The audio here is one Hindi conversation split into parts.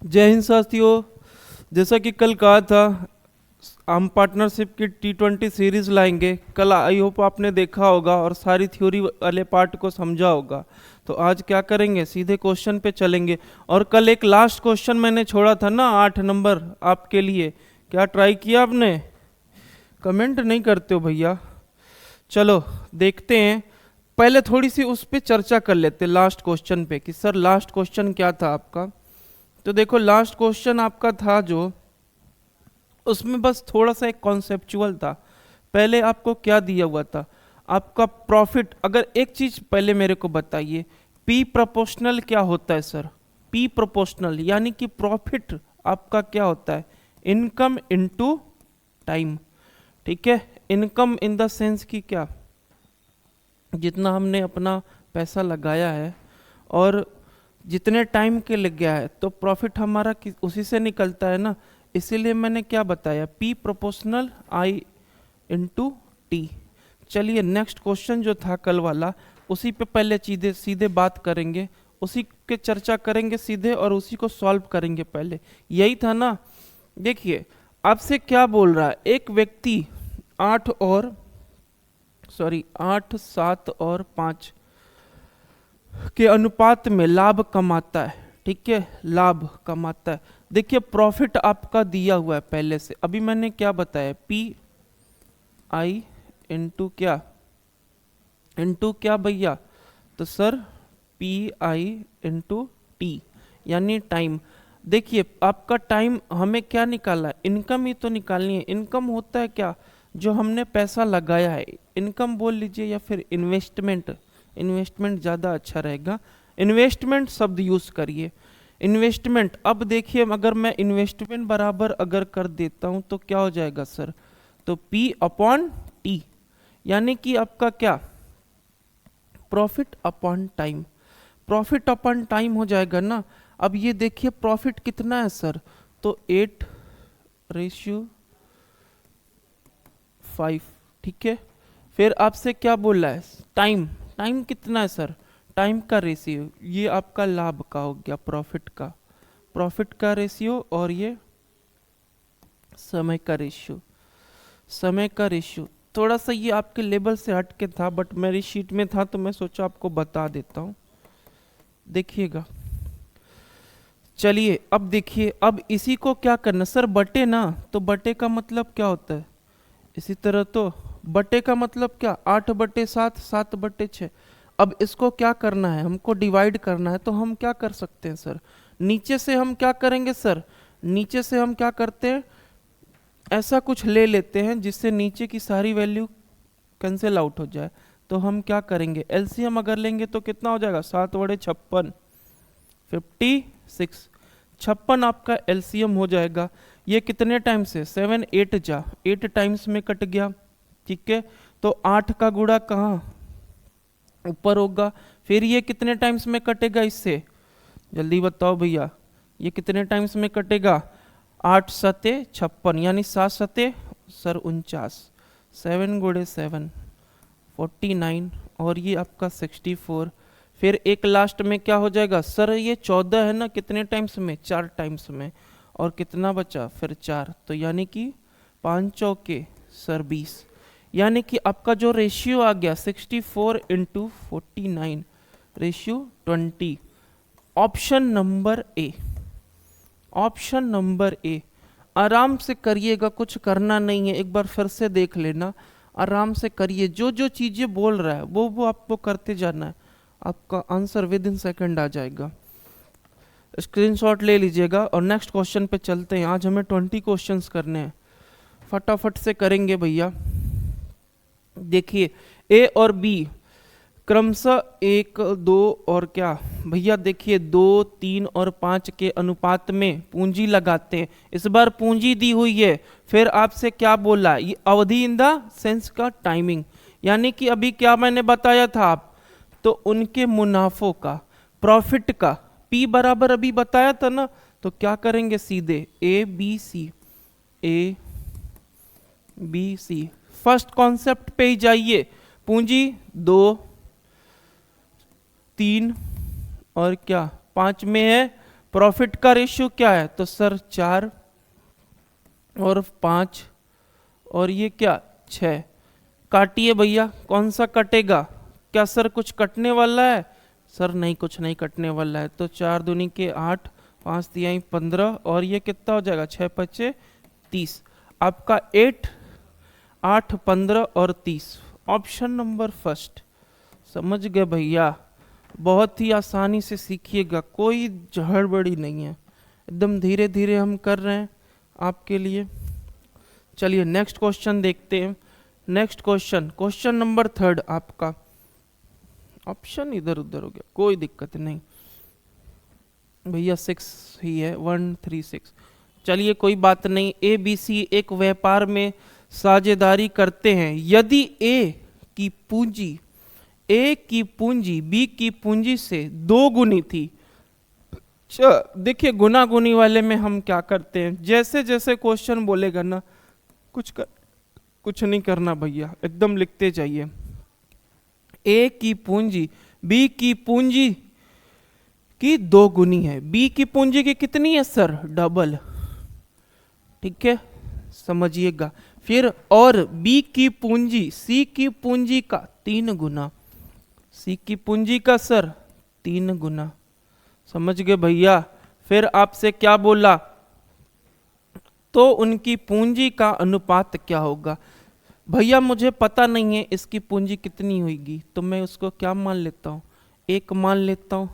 जय हिंद साथियों। जैसा कि कल कहा था, हम पार्टनरशिप की T20 सीरीज लाएंगे। कल आई होप आपने देखा होगा और सारी थ्योरी वाले पार्ट को समझा होगा। तो आज क्या करेंगे, सीधे क्वेश्चन पे चलेंगे। और कल एक लास्ट क्वेश्चन मैंने छोड़ा था ना, 8 नंबर आपके लिए। क्या ट्राई किया आपने? कमेंट नहीं करते हो भैया। चलो देखते हैं। पहले थोड़ी सी उस पर चर्चा कर लेते हैं, लास्ट क्वेश्चन पे, कि सर लास्ट क्वेश्चन क्या था आपका। तो देखो, लास्ट क्वेश्चन आपका था जो, उसमें बस थोड़ा सा एक कॉन्सेप्चुअल था। पहले आपको क्या दिया हुआ था, आपका प्रॉफिट। अगर एक चीज पहले मेरे को बताइए, पी प्रोपोर्शनल क्या होता है सर? पी प्रोपोर्शनल यानी कि प्रॉफिट आपका क्या होता है? Income into time. ठीक है, इनकम इन द सेंस कि क्या, जितना हमने अपना पैसा लगाया है और जितने टाइम के लग गया है, तो प्रॉफिट हमारा उसी से निकलता है ना। इसीलिए मैंने क्या बताया, पी प्रोपोर्शनल आई इंटू टी। चलिए नेक्स्ट क्वेश्चन जो था कल वाला, उसी पे पहले सीधे सीधे बात करेंगे, उसी के चर्चा करेंगे सीधे और उसी को सॉल्व करेंगे। पहले यही था ना। देखिए आपसे क्या बोल रहा है, एक व्यक्ति 8, 7 और 5 के अनुपात में लाभ कमाता है। ठीक है, लाभ कमाता है। देखिए प्रॉफिट आपका दिया हुआ है पहले से। अभी मैंने क्या बताया, पी आई इंटू क्या, इंटू क्या भैया? तो sir P I into T यानी टाइम। देखिए आपका टाइम, हमें क्या निकालना है, इनकम ही तो निकालनी है। इनकम होता है क्या, जो हमने पैसा लगाया है। इनकम बोल लीजिए या फिर इन्वेस्टमेंट, इन्वेस्टमेंट ज़्यादा अच्छा रहेगा। इन्वेस्टमेंट शब्द यूज़ करिए, इन्वेस्टमेंट। अब देखिए अगर मैं इन्वेस्टमेंट बराबर अगर कर देता हूँ तो क्या हो जाएगा सर? तो P अपॉन टी यानी कि आपका क्या, profit upon time. Profit upon time हो जाएगा ना। अब ये देखिए प्रॉफिट कितना है सर, तो 8:5। ठीक है, फिर आपसे क्या बोल रहा है, टाइम। टाइम कितना है सर? टाइम का रेशियो, ये आपका लाभ का हो गया, प्रॉफिट का, प्रॉफिट का रेशियो। और ये समय का रेशियो, समय का रेशियो। थोड़ा सा ये आपके लेवल से हट के था, बट मेरी शीट में था तो मैं सोचा आपको बता देता हूँ। देखिएगा, चलिए अब देखिए, अब इसी को क्या करना सर, बटे ना। तो बटे का मतलब क्या होता है, इसी तरह तो बटे का मतलब क्या, 8/7, 7/6। अब इसको क्या करना है, हमको डिवाइड करना है। तो हम क्या कर सकते हैं सर, नीचे से हम क्या करेंगे सर, नीचे से हम क्या करते हैं, ऐसा कुछ ले लेते हैं जिससे नीचे की सारी वैल्यू कैंसिल आउट हो जाए। तो हम क्या करेंगे, एलसीएम अगर लेंगे तो कितना हो जाएगा, 7/56, 56। 56 आपका एलसीएम हो जाएगा। ये कितने टाइम से, 7 8 जा 8 टाइम्स में कट गया। ठीक है, तो 8 का गुणा कहाँ, ऊपर होगा। फिर ये कितने टाइम्स में कटेगा इससे, जल्दी बताओ भैया, ये कितने टाइम्स में कटेगा? 8 सते 56 यानी 7 सते सर 49, 7 × 7 49, और ये आपका 64। फिर एक लास्ट में क्या हो जाएगा सर, ये 14 है ना, कितने टाइम्स में, 4 टाइम्स में। और कितना बचा फिर 4, तो यानी कि 5 चौके सर 20। यानी कि आपका जो रेशियो आ गया 64/49, ratio 20। Option number A, option number A. आराम से करिएगा, कुछ करना नहीं है, एक बार फिर से देख लेना, आराम से करिए। जो जो चीज़ें बोल रहा है वो आपको करते जाना है, आपका आंसर विद इन सेकेंड आ जाएगा। स्क्रीनशॉट ले लीजिएगा और नेक्स्ट क्वेश्चन पे चलते हैं। आज हमें 20 क्वेश्चंस करने हैं, फटाफट से करेंगे भैया। देखिए ए और बी क्रमशः 1 2 और क्या भैया, देखिए 2 3 और 5 के अनुपात में पूंजी लगाते हैं। इस बार पूंजी दी हुई है। फिर आपसे क्या बोला, ये अवधि इन द सेंस का टाइमिंग, यानी कि अभी क्या मैंने बताया था आप, तो उनके मुनाफों का, प्रॉफिट का, पी बराबर अभी बताया था ना। तो क्या करेंगे, सीधे A B C, A B C, first concept पे ही जाइए। पूंजी 2 3 और क्या 5 में है, प्रॉफिट का रेशियो क्या है? तो सर 4 और 5 और ये क्या 6। काटिए भैया, कौन सा कटेगा? क्या सर कुछ कटने वाला है? सर नहीं, कुछ नहीं कटने वाला है। तो 4 दूनी के 8, 5 तिहाई 15 और ये कितना हो जाएगा? 6 पच्चे 30। आपका 8 15 और 30 ऑप्शन नंबर फर्स्ट। समझ गए भैया? बहुत ही आसानी से सीखिएगा, कोई हड़बड़ी नहीं है, एकदम धीरे धीरे हम कर रहे हैं आपके लिए। चलिए नेक्स्ट क्वेश्चन देखते हैं। नेक्स्ट क्वेश्चन नंबर 3 आपका। ऑप्शन इधर उधर हो गया, कोई दिक्कत नहीं भैया, 6 ही है, 1 3 6। चलिए कोई बात नहीं। ए बी सी एक व्यापार में साझेदारी करते हैं। यदि ए की पूंजी बी की पूंजी से 2 गुनी थी। देखिए गुना गुनी वाले में हम क्या करते हैं, जैसे जैसे क्वेश्चन बोलेगा ना कुछ नहीं करना भैया, एकदम लिखते जाइए। ए की पूंजी बी की पूंजी की 2 गुनी है। बी की पूंजी की कितनी है सर? डबल। ठीक है, समझिएगा। फिर और बी की पूंजी सी की पूंजी का 3 गुना। सी की पूंजी का सर 3 गुना। समझ गए भैया? फिर आपसे क्या बोला? तो उनकी पूंजी का अनुपात क्या होगा? भैया मुझे पता नहीं है इसकी पूंजी कितनी होगी, तो मैं उसको क्या मान लेता हूँ? 1 मान लेता हूँ।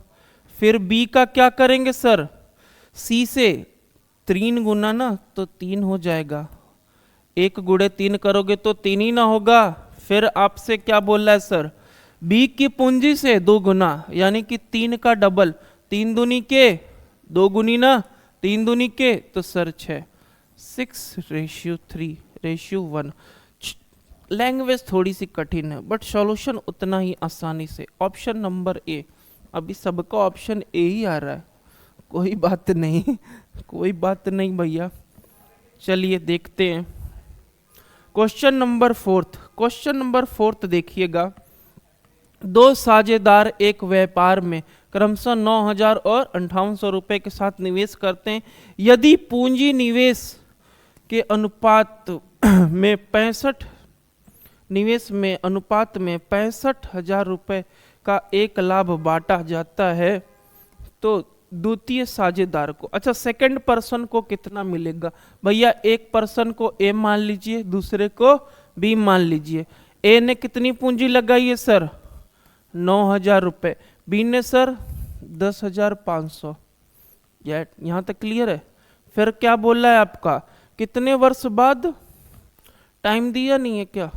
फिर बी का क्या करेंगे सर? सी से 3 गुना ना, तो 3 हो जाएगा। 1 गुणे 3 करोगे तो 3 ही ना होगा। फिर आपसे क्या बोल रहा है सर? बी की पूंजी से 2 गुना, यानी कि 3 का डबल। 3 दूनी के 2 गुनी ना, 3 दूनी के तो सर 6। 6:3:1। लैंग्वेज थोड़ी सी कठिन है बट सॉल्यूशन उतना ही आसानी से। Option number A. अभी सबका ऑप्शन ए ही आ रहा है, कोई बात नहीं कोई बात नहीं भैया। चलिए देखते हैं क्वेश्चन नंबर 4। क्वेश्चन नंबर 4 देखिएगा। 2 साझेदार एक व्यापार में क्रमशः 9,000 और 5800 रुपए के साथ निवेश करते हैं। यदि पूंजी निवेश के अनुपात में 65,000 रुपए का एक लाभ बांटा जाता है, तो द्वितीय साझेदार को, अच्छा सेकंड पर्सन को कितना मिलेगा? भैया एक पर्सन को ए मान लीजिए, दूसरे को बी मान लीजिए। ए ने कितनी पूंजी लगाई है सर? 9,000 रुपए। बी ने सर 10,500। यहाँ तक क्लियर है? फिर क्या बोला है आपका? कितने वर्ष बाद? टाइम दिया नहीं है क्या?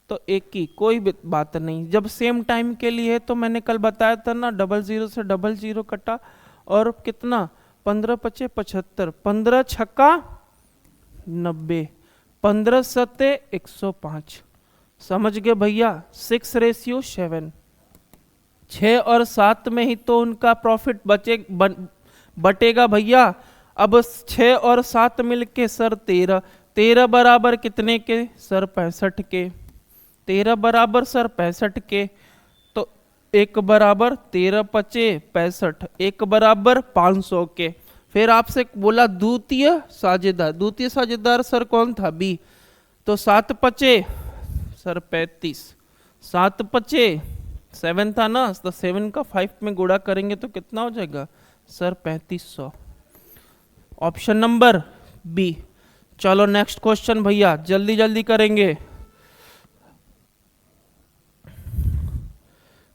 तो एक ही, कोई बात नहीं। जब सेम टाइम के लिए है तो मैंने कल बताया था ना, 00 से 00 कटा और कितना? 15 पचे 75, 15 छक्का 90, 15 सत्ते 105। समझ गए भैया? 6:7। 6 और 7 में ही तो उनका प्रॉफिट बटेगा भैया। अब 6 और 7 मिलके सर 13। 13 बराबर कितने के सर? 65 के। 13 बराबर सर 65 के, तो 1 बराबर 13 पचे 65, 1 बराबर 500 के। फिर आपसे बोला द्वितीय साझेदार। द्वितीय साझेदार सर कौन था? बी। तो 7 पचे सर 35, 7 पचे 7 था ना, तो 7 का 5 में गुणा करेंगे तो कितना हो जाएगा सर? 3500। Option number B. चलो नेक्स्ट क्वेश्चन भैया, जल्दी जल्दी करेंगे।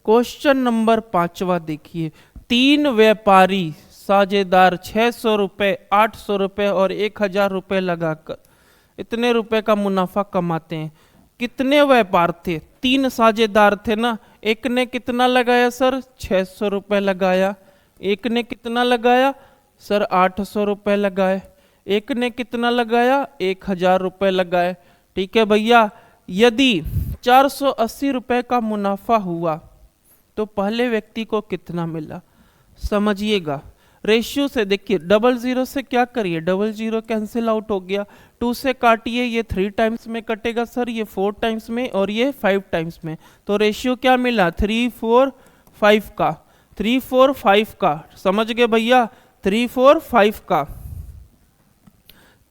क्वेश्चन नंबर 5 देखिए। 3 व्यापारी साझेदार 600 रुपए, 800 रुपए और 1,000 रुपए लगाकर इतने रुपए का मुनाफा कमाते हैं। कितने व्यापार थे? 3 साझेदार थे ना। एक ने कितना लगाया सर? 600 रुपए लगाया। एक ने कितना लगाया सर? 800 रुपए लगाए। एक ने कितना लगाया? 1,000 रुपए लगाए। ठीक है भैया। यदि 480 रुपए का मुनाफा हुआ तो पहले व्यक्ति को कितना मिला? समझिएगा। रेशियो से देखिए, 00 से क्या करिए? 00 कैंसिल आउट हो गया। 2 से काटिए, ये 3 टाइम्स में कटेगा सर, ये 4 टाइम्स में और ये 5 टाइम्स में। तो रेशियो क्या मिला? 3 4 5 का। 3 4 5 का। समझ गए भैया? 345 का,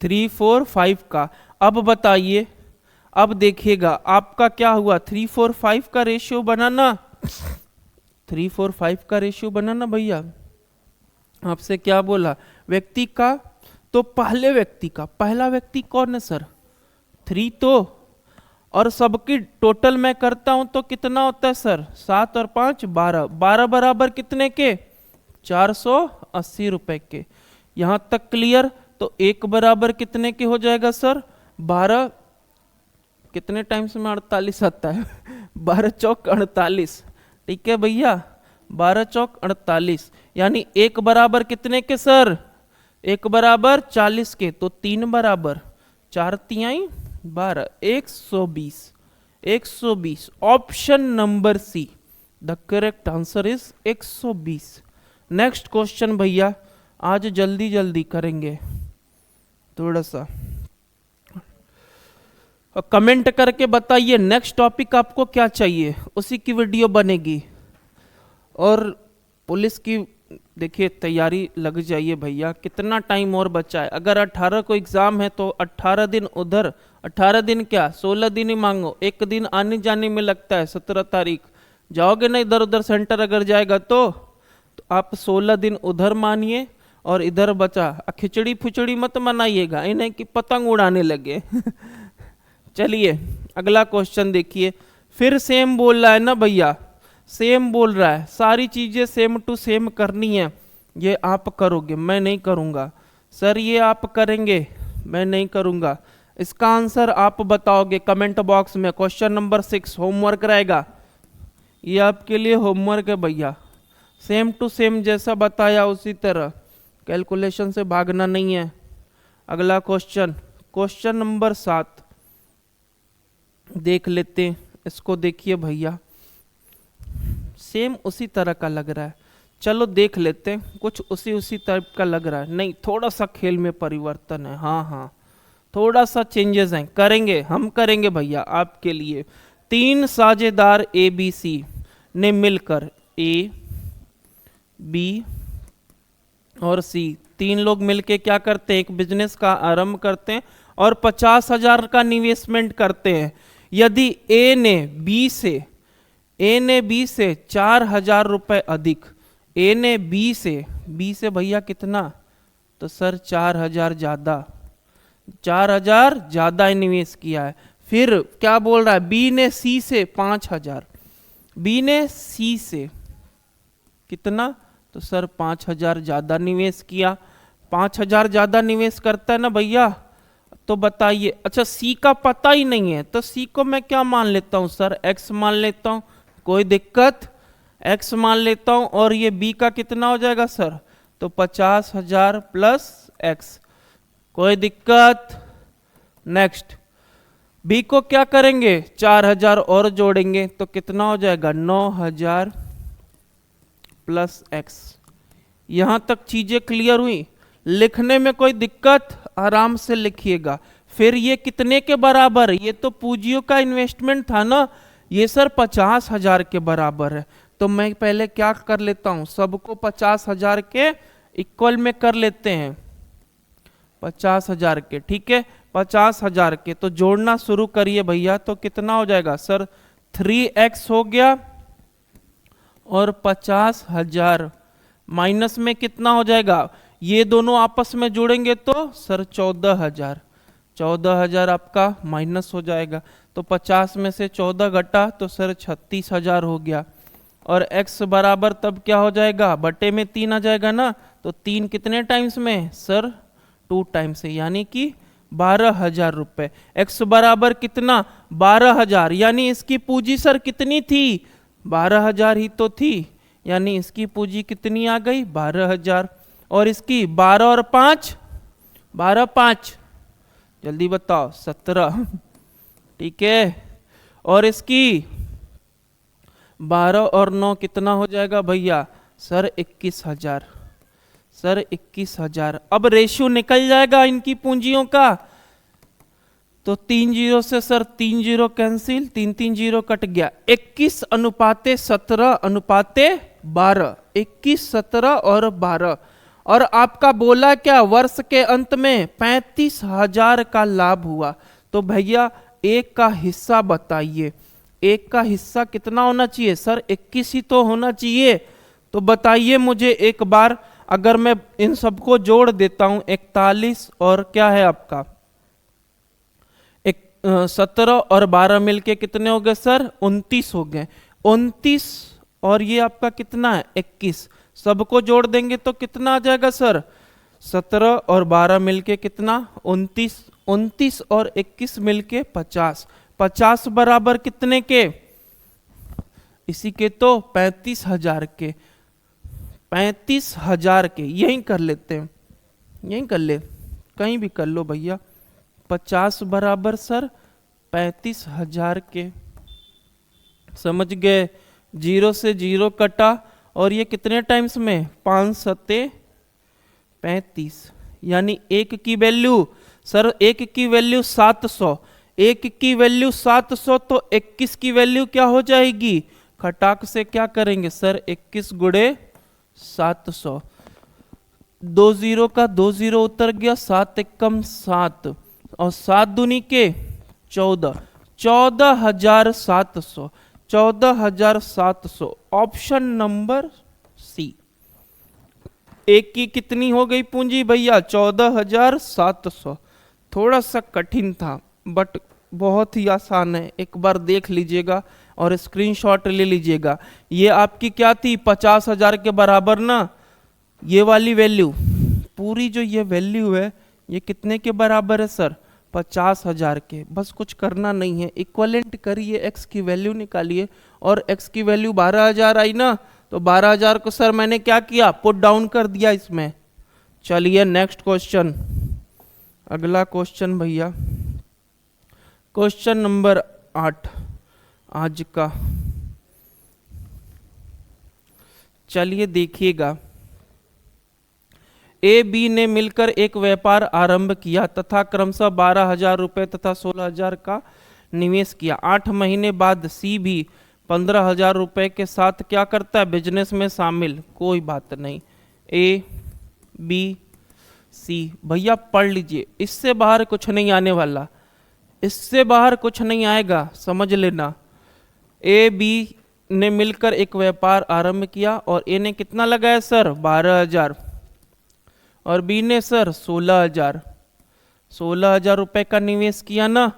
345 का। अब बताइए, अब देखिएगा आपका क्या हुआ, 345 का रेशियो बनाना, 345 का रेशियो बनाना भैया। आपसे क्या बोला, व्यक्ति का, तो पहले व्यक्ति का, पहला व्यक्ति कौन है सर, 3 तो, और सबकी टोटल मैं करता हूं तो कितना होता है सर, 7 और 5 12, 12 बराबर कितने के, 480 रुपए के। यहां तक क्लियर। तो एक बराबर कितने के हो जाएगा सर, 12, कितने टाइम्स में 48 आता है 12 चौक 48, ठीक है भैया, 12 चौक 48, यानी एक बराबर कितने के सर, एक बराबर 40 के, तो 3 बराबर 4 तिहाई 12, 120, 120। Option number see the correct answer is 120। Next question भैया, आज जल्दी जल्दी करेंगे थोड़ा सा, कमेंट करके बताइए नेक्स्ट टॉपिक आपको क्या चाहिए, उसी की वीडियो बनेगी। और पुलिस की देखिए तैयारी लग जाइए भैया, कितना टाइम और बचा है। अगर 18 को एग्जाम है तो 18 दिन उधर, 18 दिन क्या 16 दिन ही मांगो, एक दिन आने जाने में लगता है, 17 तारीख जाओगे ना इधर उधर सेंटर अगर जाएगा तो आप 16 दिन उधर मानिए और इधर बचा, खिचड़ी फुचड़ी मत मनाइएगा, इन्हें कि पतंग उड़ाने लगे चलिए अगला क्वेश्चन देखिए, फिर सेम बोल रहा है ना भैया, सेम बोल रहा है, सारी चीजें सेम टू सेम करनी है, ये आप करोगे मैं नहीं करूंगा सर, ये आप करेंगे मैं नहीं करूंगा। इसका आंसर आप बताओगे कमेंट बॉक्स में। क्वेश्चन नंबर 6 होमवर्क रहेगा, ये आपके लिए होमवर्क है भैया, सेम टू सेम जैसा बताया उसी तरह, कैलकुलेशन से भागना नहीं है। अगला क्वेश्चन, क्वेश्चन नंबर 7 देख लेते हैं, इसको देखिए भैया, सेम उसी तरह का लग रहा है, चलो देख लेते हैं, कुछ उसी टाइप का लग रहा है, नहीं थोड़ा सा खेल में परिवर्तन है, हाँ हाँ थोड़ा सा चेंजेस हैं, करेंगे हम करेंगे भैया आपके लिए। 3 साझेदार ABC ने मिलकर A, B और C, 3 लोग मिलके क्या करते हैं, एक बिजनेस का आरंभ करते हैं और 50,000 का निवेशमेंट करते हैं। यदि A ने B से 4,000 रुपए अधिक, A ने B से भैया कितना, तो सर 4,000 ज्यादा, 4,000 ज्यादा निवेश किया है। फिर क्या बोल रहा है, B ने C से 5,000, B ने C से कितना, तो सर 5,000 ज्यादा निवेश किया। 5,000 ज्यादा निवेश करता है ना भैया, तो बताइए, अच्छा C का पता ही नहीं है तो C को मैं क्या मान लेता हूं सर, X मान लेता हूं, कोई दिक्कत, X मान लेता हूं, और ये B का कितना हो जाएगा सर, तो 50,000 प्लस X, कोई दिक्कत। नेक्स्ट B को क्या करेंगे, 4,000 और जोड़ेंगे तो कितना हो जाएगा, 9,000 प्लस X। यहां तक चीजें क्लियर हुई, लिखने में कोई दिक्कत, आराम से लिखिएगा। फिर ये कितने के बराबर, ये तो पूंजियों का इन्वेस्टमेंट था ना, ये सर 50,000 के बराबर है, तो मैं पहले क्या कर लेता हूं, सबको 50,000 के इक्वल में कर लेते हैं, 50,000 के, ठीक है 50,000 के, तो जोड़ना शुरू करिए भैया, तो कितना हो जाएगा सर, 3x हो गया और 50,000 माइनस में कितना हो जाएगा, ये दोनों आपस में जोड़ेंगे तो सर 14,000, 14,000 आपका माइनस हो जाएगा, तो 50 में से 14 घटा तो सर 36,000 हो गया। और x बराबर तब क्या हो जाएगा, बटे में 3 आ जाएगा ना, तो 3 कितने टाइम्स में सर, 2 टाइम्स से, यानी कि 12,000 रुपए। x बराबर कितना, 12,000, यानी इसकी पूंजी सर कितनी थी, 12,000 ही तो थी, यानी इसकी पूंजी कितनी आ गई, 12,000, और इसकी 12 और 5, 12 5 जल्दी बताओ 17, ठीक है, और इसकी 12 और 9 कितना हो जाएगा भैया, सर 21,000, सर 21,000। अब रेशियो निकल जाएगा इनकी पूंजियों का, तो 3 जीरो से sir 3 zero cancel, 3 3 zero cut गया, 21:17 21:17 और 12, और आपका बोला क्या, वर्ष के अंत में 35,000 का लाभ हुआ। तो भैया एक का हिस्सा बताइए, एक का हिस्सा कितना होना चाहिए सर, 21 ही तो होना चाहिए। तो बताइए मुझे एक बार, अगर मैं इन सबको जोड़ देता हूं, 41 और क्या है आपका 17 और 12 मिलके कितने हो गए सर, 29 हो गए। 29 और ये आपका कितना है 21, सबको जोड़ देंगे तो कितना आ जाएगा सर, 17 और 12 मिलके कितना 29, 29 और 21 मिलके 50, 50 बराबर कितने के, इसी के तो 35,000 के, 35,000 के, यही कर लेते हैं, यही कर ले, कहीं भी कर लो भैया। 50 बराबर सर 35,000 के, समझ गए। जीरो से जीरो कटा और ये कितने टाइम्स में, 5 सत्ते 35, यानी एक की वैल्यू सर, एक की वैल्यू 700, एक की वैल्यू 700, तो 21 की वैल्यू क्या हो जाएगी, खटाक से क्या करेंगे सर, 21 गुणे 700, 2 जीरो का 2 जीरो उतर गया, 7 एकम 7 और 7 दूनी के 14, 14,700, 14,700, ऑप्शन नंबर सी। एक की कितनी हो गई पूंजी भैया, 14,700। थोड़ा सा कठिन था बट बहुत ही आसान है, एक बार देख लीजिएगा और स्क्रीनशॉट ले लीजिएगा। ये आपकी क्या थी, 50,000 के बराबर ना, ये वाली वैल्यू, पूरी जो ये वैल्यू है ये कितने के बराबर है सर, 50,000 के। बस कुछ करना नहीं है, इक्वलेंट करिए, x की वैल्यू निकालिए और x की वैल्यू 12,000 आई ना, तो 12,000 को सर मैंने क्या किया, पुट डाउन कर दिया इसमें। चलिए नेक्स्ट क्वेश्चन, अगला क्वेश्चन भैया, क्वेश्चन नंबर 8 आज का। चलिए देखिएगा, ए बी ने मिलकर एक व्यापार आरंभ किया तथा क्रमशः 12,000 रुपये तथा 16,000 का निवेश किया। 8 महीने बाद सी भी 15,000 रुपये के साथ क्या करता है, बिजनेस में शामिल। कोई बात नहीं, ए बी सी भैया पढ़ लीजिए, इससे बाहर कुछ नहीं आने वाला, इससे बाहर कुछ नहीं आएगा, समझ लेना। ए बी ने मिलकर एक व्यापार आरंभ किया और ए ने कितना लगाया सर, 12,000 और बी ने सर 16,000, 16,000 रुपये का निवेश किया ना।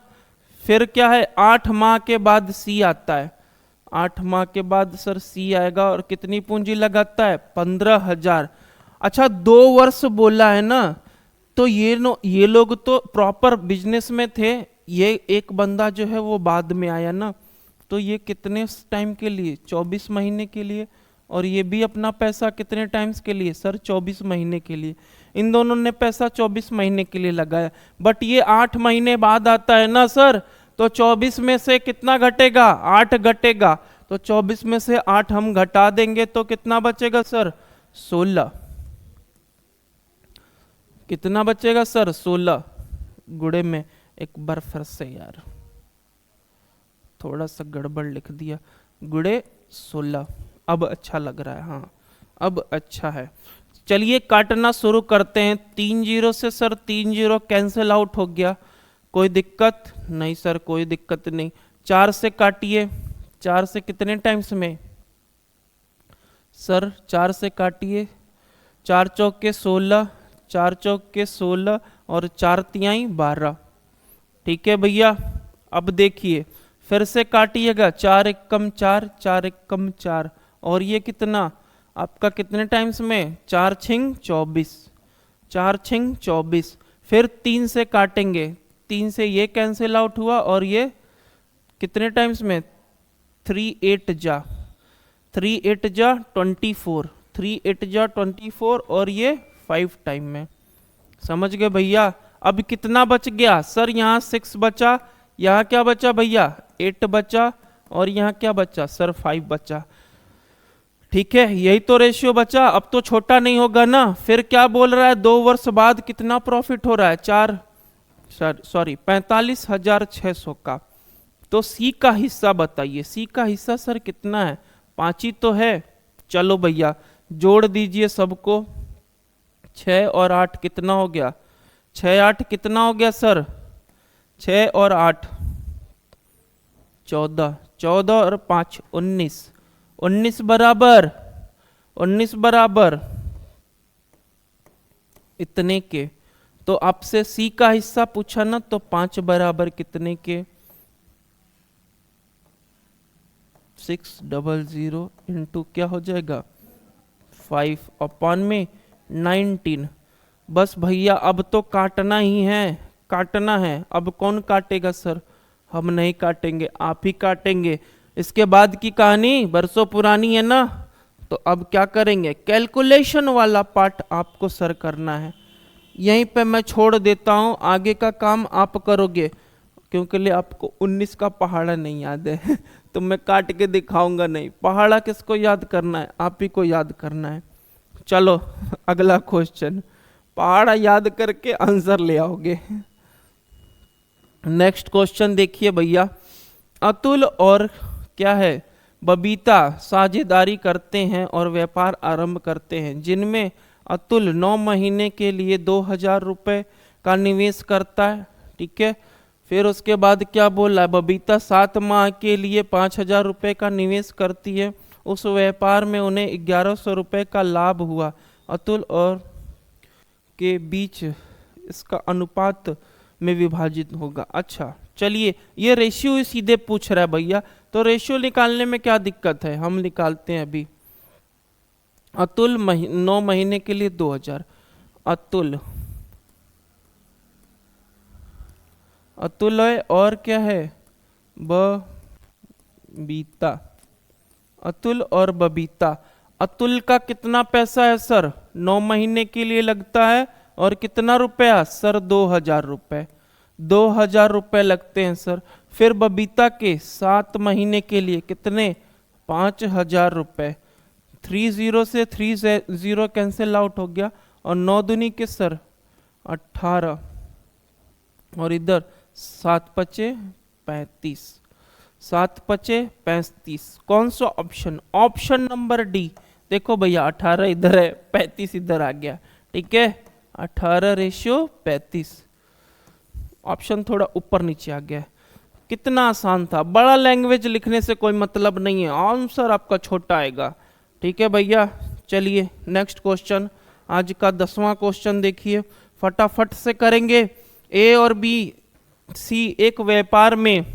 फिर क्या है, 8 माह के बाद सी आता है, 8 माह के बाद सर सी आएगा और कितनी पूंजी लगाता है, 15,000। अच्छा 2 वर्ष बोला है ना, तो ये लोग तो प्रॉपर बिजनेस में थे, ये एक बंदा जो है वो बाद में आया ना, तो ये कितने टाइम के लिए, 24 महीने के लिए, और ये भी अपना पैसा कितने टाइम्स के लिए सर, 24 महीने के लिए। इन दोनों ने पैसा 24 महीने के लिए लगाया, बट ये 8 महीने बाद आता है ना सर, तो 24 में से कितना घटेगा, 8 घटेगा, तो 24 में से 8 हम घटा देंगे तो कितना बचेगा सर, 16। कितना बचेगा सर, 16 गुणे में, एक बार फिर से यार थोड़ा सा गड़बड़ लिख दिया, गुणे 16। अब अच्छा लग रहा है, हाँ अब अच्छा है। चलिए काटना शुरू करते हैं। 3 जीरो से सर 3 जीरो कैंसिल आउट हो गया, कोई दिक्कत नहीं सर, कोई दिक्कत नहीं। 4 से काटिए, 4 से कितने टाइम्स में सर, 4 से काटिए, 4 चौक के 16, 4 चौक के 16 और 4 तिहाई 12। ठीक है भैया, अब देखिए फिर से काटिएगा, 4 एकम 4, 4 एकम 4, और ये कितना आपका कितने टाइम्स में, 4 छिंग 24, 4 छिंग 24। फिर 3 से काटेंगे, 3 से ये कैंसिल आउट हुआ और ये कितने टाइम्स में, 3 8 जा 3 8 जा 24, 3 8 जा 24 और ये 5 टाइम में। समझ गए भैया। अब कितना बच गया सर, यहाँ 6 बचा, यहाँ क्या बचा भैया, 8 बचा, और यहाँ क्या बचा सर, 5 बचा। ठीक है, यही तो रेशियो बचा। अब तो छोटा नहीं होगा ना। फिर क्या बोल रहा है, 2 वर्ष बाद कितना प्रॉफिट हो रहा है, 45,600 का। तो सी का हिस्सा बताइए, सी का हिस्सा सर कितना है, 5 ही तो है। चलो भैया जोड़ दीजिए सबको, 6 और 8 कितना हो गया? 6 8 कितना हो गया सर? 6 और 8 14, 14 और 5 19, 19 बराबर 19 बराबर इतने के। तो आपसे सी का हिस्सा पूछा ना, तो 5 बराबर कितने के? 600 इंटू क्या हो जाएगा? 5/19। बस भैया अब तो काटना ही है, काटना है। अब कौन काटेगा सर? हम नहीं काटेंगे, आप ही काटेंगे। इसके बाद की कहानी बरसों पुरानी है ना। तो अब क्या करेंगे? कैलकुलेशन वाला पार्ट आपको सर करना है। यहीं पे मैं छोड़ देता हूँ, आगे का काम आप करोगे, क्योंकि लिए आपको 19 का पहाड़ा नहीं याद है तो मैं काट के दिखाऊंगा नहीं। पहाड़ा किसको याद करना है? आप ही को याद करना है। चलो अगला क्वेश्चन, पहाड़ा याद करके आंसर ले आओगे। नेक्स्ट क्वेश्चन देखिए भैया। अतुल और क्या है, बबीता साझेदारी करते हैं और व्यापार आरंभ करते हैं, जिनमें अतुल 9 महीने के लिए 2000 रुपये का निवेश करता है। ठीक है, फिर उसके बाद क्या बोला है? बबीता 7 माह के लिए 5000 रुपये का निवेश करती है। उस व्यापार में उन्हें 1100 रुपये का लाभ हुआ। अतुल और के बीच इसका अनुपात में विभाजित होगा। अच्छा चलिए, ये रेशियो सीधे पूछ रहा है भैया, तो रेशियो निकालने में क्या दिक्कत है? हम निकालते हैं अभी। अतुल 9 महीने के लिए 2000, अतुल है और क्या है? बबीता, अतुल और बबीता। अतुल का कितना पैसा है सर? 9 महीने के लिए लगता है, और कितना रुपया सर? 2000 रुपये, 2000 रुपये लगते हैं सर। फिर बबीता के 7 महीने के लिए कितने? 5000 रुपये। 30 से 30 कैंसिल आउट हो गया, और 9 दूनी के सर 18, और इधर 7 पचे 35, 7 पचे 35। कौन सा ऑप्शन? Option number D. देखो भैया 18 इधर है, 35 इधर आ गया। ठीक है, 18:35। ऑप्शन थोड़ा ऊपर नीचे आ गया। कितना आसान था। बड़ा लैंग्वेज लिखने से कोई मतलब नहीं है, आंसर आपका छोटा आएगा। ठीक है भैया, चलिए नेक्स्ट क्वेश्चन, आज का 10वां क्वेश्चन देखिए, फटाफट से करेंगे। ए और बी सी एक व्यापार में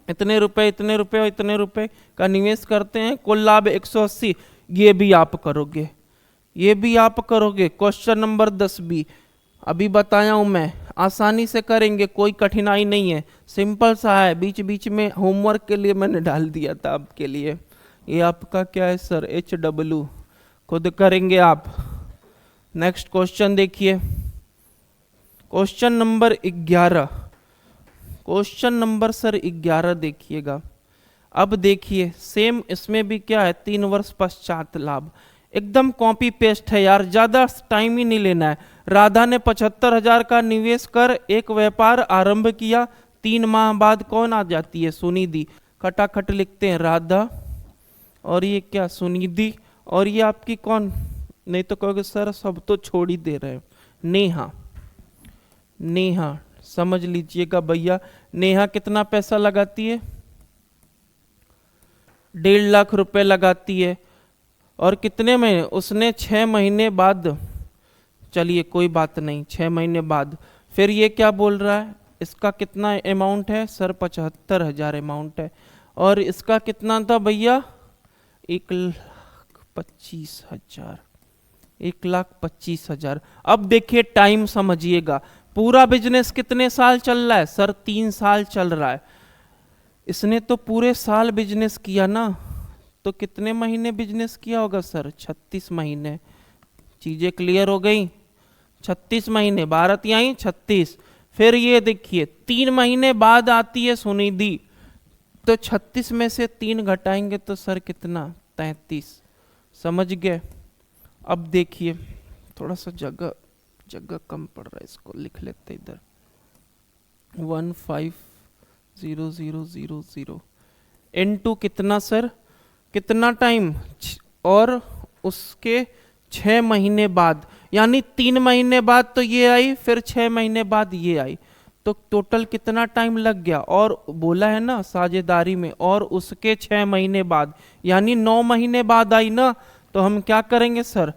इतने रुपए इतने रुपए और इतने रुपए का निवेश करते हैं, कुल लाभ 180। ये भी आप करोगे, ये भी आप करोगे। क्वेश्चन नंबर 10 भी अभी बताया हूं मैं, आसानी से करेंगे, कोई कठिनाई नहीं है, सिंपल सा है। बीच बीच में होमवर्क के लिए मैंने डाल दिया था आपके लिए। ये आपका क्या है सर? HW, खुद करेंगे आप। नेक्स्ट क्वेश्चन देखिए, question number 11। Question number sir 11 देखिएगा। अब देखिए सेम इसमें भी क्या है? 3 वर्ष पश्चात लाभ। एकदम कॉपी पेस्ट है यार, ज्यादा टाइम ही नहीं लेना है। राधा ने 75,000 का निवेश कर एक व्यापार आरंभ किया। 3 माह बाद कौन आ जाती है? सुनिधि। खटाखट लिखते हैं राधा, और ये क्या? सुनिधि। और ये आपकी कौन? नहीं तो कहोगे सर सब तो छोड़ ही दे रहे हैं। नेहा, नेहा समझ लीजिएगा भैया। नेहा कितना पैसा लगाती है? 1.5 लाख रुपए लगाती है। और कितने महीने? उसने 6 महीने बाद, चलिए कोई बात नहीं, 6 महीने बाद। फिर ये क्या बोल रहा है? इसका कितना अमाउंट है सर? 75,000 अमाउंट है। और इसका कितना था भैया? 1,25,000, 1,25,000। अब देखिए टाइम समझिएगा, पूरा बिजनेस कितने साल चल रहा है सर? 3 साल चल रहा है। इसने तो पूरे साल बिजनेस किया ना, तो कितने महीने बिजनेस किया होगा सर? 36 महीने। चीजें क्लियर हो गई? 36 महीने, 12 यहीं 36। फिर ये देखिए 3 महीने बाद आती है सुनिधि, तो 36 में से 3 घटाएंगे तो सर कितना? 33। समझ गए? अब देखिए थोड़ा सा जगह कम पड़ रहा है, इसको लिख लेते इधर। 150000 इनटू कितना सर? कितना टाइम? और उसके 6 महीने बाद, यानी 3 महीने बाद तो ये आई, फिर 6 महीने बाद ये आई, तो टोटल कितना टाइम लग गया। और बोला है ना साझेदारी में, और उसके 6 महीने बाद, यानी 9 महीने बाद आई ना। तो हम क्या करेंगे सर,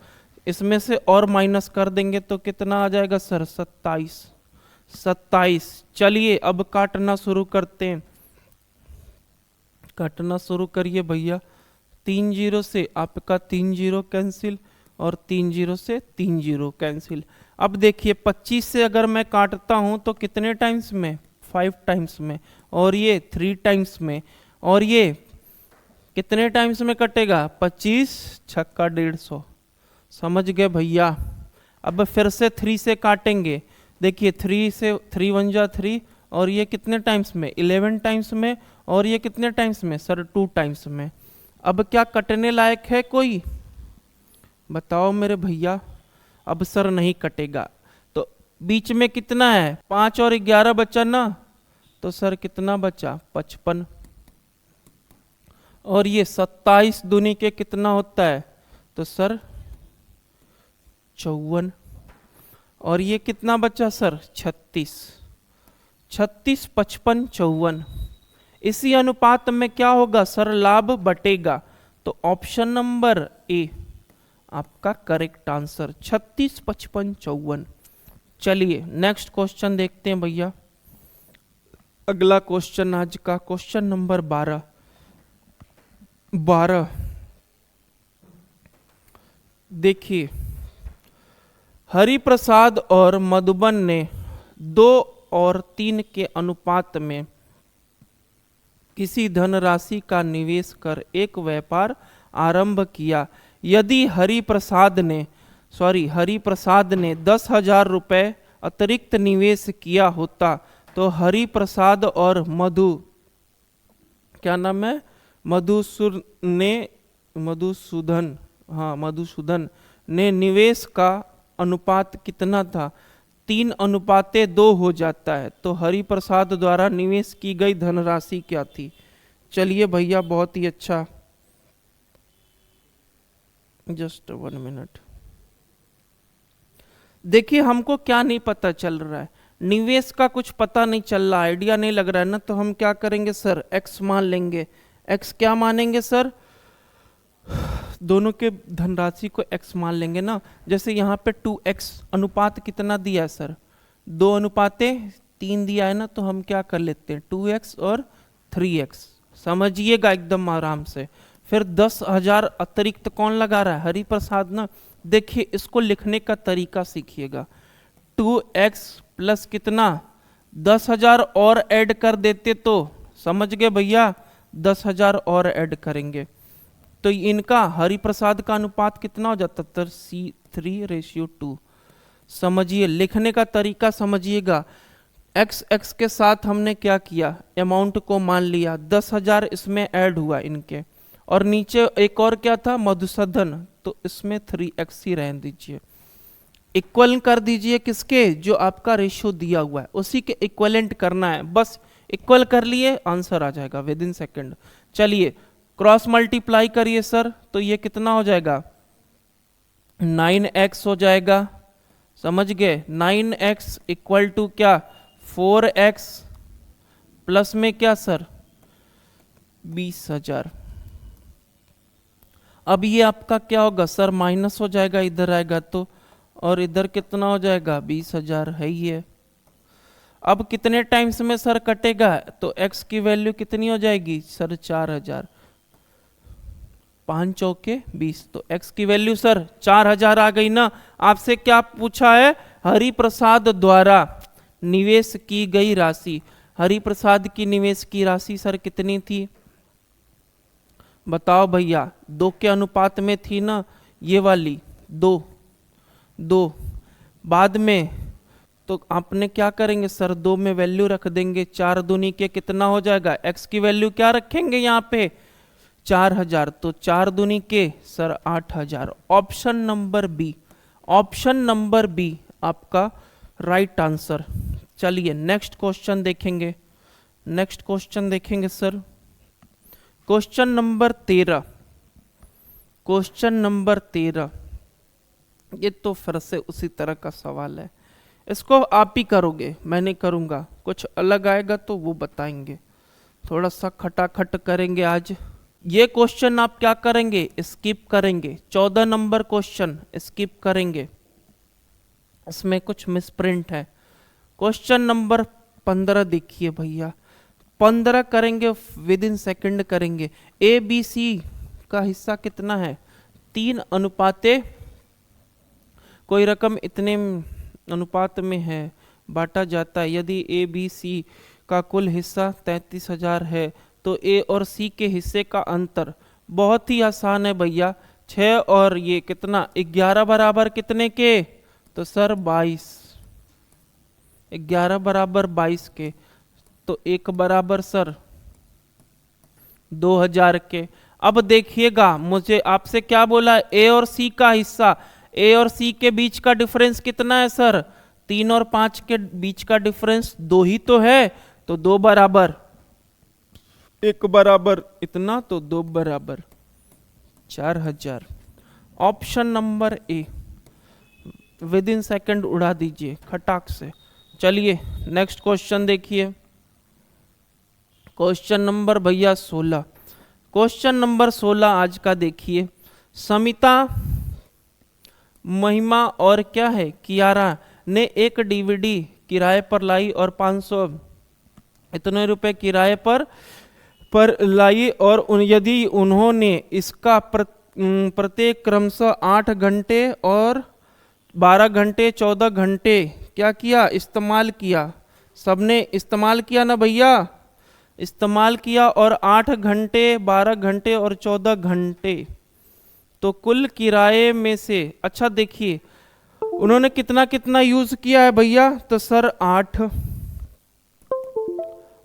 इसमें से और माइनस कर देंगे तो कितना आ जाएगा सर, 27। 27। चलिए अब काटना शुरू करते हैं, काटना शुरू करिए भैया। 3 जीरो से आपका 3 जीरो कैंसिल, और 3 जीरो से 3 जीरो कैंसिल। अब देखिए 25 से अगर मैं काटता हूं तो कितने टाइम्स में, 5 टाइम्स में, और ये 3 टाइम्स में, और ये कितने टाइम्स में कटेगा, 25 छक्का 150। समझ गए भैया। अब फिर से 3 से काटेंगे, देखिए 3 से 3 1 जा 3, और ये कितने टाइम्स में, 11 टाइम्स में, और ये कितने टाइम्स में सर, 2 टाइम्स में। अब क्या कटने लायक है कोई, बताओ मेरे भैया। अब सर नहीं कटेगा, तो बीच में कितना है, 5 और 11 बचा ना, तो सर कितना बचा, 55। और ये 27 दूनी के कितना होता है, तो सर 54। और ये कितना बचा सर, 36। 36 55 54। इसी अनुपात में क्या होगा सर, लाभ बटेगा। तो ऑप्शन नंबर ए आपका करेक्ट आंसर, 36 55 54। चलिए नेक्स्ट क्वेश्चन देखते हैं भैया। अगला क्वेश्चन आज का क्वेश्चन नंबर 12। देखिए हरिप्रसाद और मधुबन ने 2 और 3 के अनुपात में किसी धनराशि का निवेश कर एक व्यापार आरंभ किया। यदि हरिप्रसाद ने 10,000 रुपये अतिरिक्त निवेश किया होता तो हरिप्रसाद और मधुसूदन ने निवेश का अनुपात कितना था, 3:2 हो जाता है। तो हरिप्रसाद द्वारा निवेश की गई धनराशि क्या थी। चलिए भैया बहुत ही अच्छा, जस्ट 1 मिनट। देखिए हमको क्या नहीं पता चल रहा है, निवेश का कुछ पता नहीं चल रहा, आइडिया नहीं लग रहा है ना, तो हम क्या करेंगे सर, एक्स मान लेंगे। एक्स क्या मानेंगे सर, दोनों के धनराशि को x मान लेंगे ना। जैसे यहाँ पे 2x, अनुपात कितना दिया है सर, 2:3 दिया है ना, तो हम क्या कर लेते हैं 2x और 3x, समझिएगा एकदम आराम से। फिर 10,000 अतिरिक्त कौन लगा रहा है, हरिप्रसाद ना। देखिए इसको लिखने का तरीका सीखिएगा, 2x प्लस कितना 10,000 और ऐड कर देते तो, समझ गए भैया, 10,000 और ऐड करेंगे तो इनका हरिप्रसाद का अनुपात कितना हो जाता है, C3:2। समझिए लिखने का तरीका समझिएगा। x के साथ हमने क्या किया, अमाउंट को मान लिया, 10,000 इसमें ऐड हुआ इनके, और नीचे एक और क्या था मधुसूदन, तो इसमें 3x ही रहने दीजिए। इक्वल कर दीजिए किसके, जो आपका रेशियो दिया हुआ है उसी के इक्वलेंट करना है, बस इक्वल कर लिए आंसर आ जाएगा विद इन सेकेंड। चलिए क्रॉस मल्टीप्लाई करिए सर, तो ये कितना हो जाएगा 9x हो जाएगा, समझ गए। 9x इक्वल टू क्या 4x प्लस में क्या सर 20,000। अब ये आपका क्या होगा सर, माइनस हो जाएगा, इधर आएगा तो, और इधर कितना हो जाएगा 20,000 है ही है। अब कितने टाइम्स में सर कटेगा, तो x की वैल्यू कितनी हो जाएगी सर 4,000, 5 चौके 20, तो x की वैल्यू सर 4,000 आ गई ना। आपसे क्या पूछा है, हरिप्रसाद द्वारा निवेश की गई राशि, हरिप्रसाद की निवेश की राशि सर कितनी थी, बताओ भैया, 2 के अनुपात में थी ना ये वाली, 2 बाद में, तो आपने क्या करेंगे सर 2 में वैल्यू रख देंगे, 4 दूनी के कितना हो जाएगा, x की वैल्यू क्या रखेंगे यहाँ पे 4,000, तो 4 दूनी के सर 8,000। ऑप्शन नंबर बी आपका राइट आंसर। चलिए नेक्स्ट क्वेश्चन देखेंगे सर, क्वेश्चन नंबर 13। ये तो फिर से उसी तरह का सवाल है, इसको आप ही करोगे, मैं नहीं करूँगा। कुछ अलग आएगा तो वो बताएंगे, थोड़ा सा खटाखट करेंगे आज। ये क्वेश्चन आप क्या करेंगे, स्किप करेंगे। 14 नंबर क्वेश्चन स्किप करेंगे, इसमें कुछ मिसप्रिंट है। क्वेश्चन नंबर 15 देखिए भैया, 15 करेंगे, विद इन सेकेंड करेंगे। ए बी सी का हिस्सा कितना है, 3 कोई रकम इतने अनुपात में है बांटा जाता है। यदि ए बी सी का कुल हिस्सा 33,000 है तो ए और सी के हिस्से का अंतर बहुत ही आसान है भैया, 6 और ये कितना 11 बराबर कितने के, तो सर 22, 11 बराबर 22 के, तो 1 बराबर सर 2000 के। अब देखिएगा मुझे आपसे क्या बोला, ए और सी का हिस्सा, ए और सी के बीच का डिफरेंस कितना है सर, 3 और 5 के बीच का डिफरेंस 2 ही तो है, तो 2 बराबर 1 बराबर इतना, तो 2 बराबर 4000। Option number A, with in second उड़ा दीजिए खटाक से। चलिए नेक्स्ट क्वेश्चन देखिए, क्वेश्चन नंबर भैया 16। क्वेश्चन नंबर 16 आज का देखिए, समिता, महिमा और क्या है कियारा ने एक डीवीडी किराए पर लाई और 500 इतने रुपए किराए पर लाई, और यदि उन्होंने इसका प्रत्येक क्रमशः 8 घंटे और 12 घंटे 14 घंटे क्या किया, इस्तेमाल किया। सबने इस्तेमाल किया ना भैया, इस्तेमाल किया, और 8 घंटे 12 घंटे और 14 घंटे, तो कुल किराए में से, अच्छा देखिए उन्होंने कितना कितना यूज किया है भैया, तो सर 8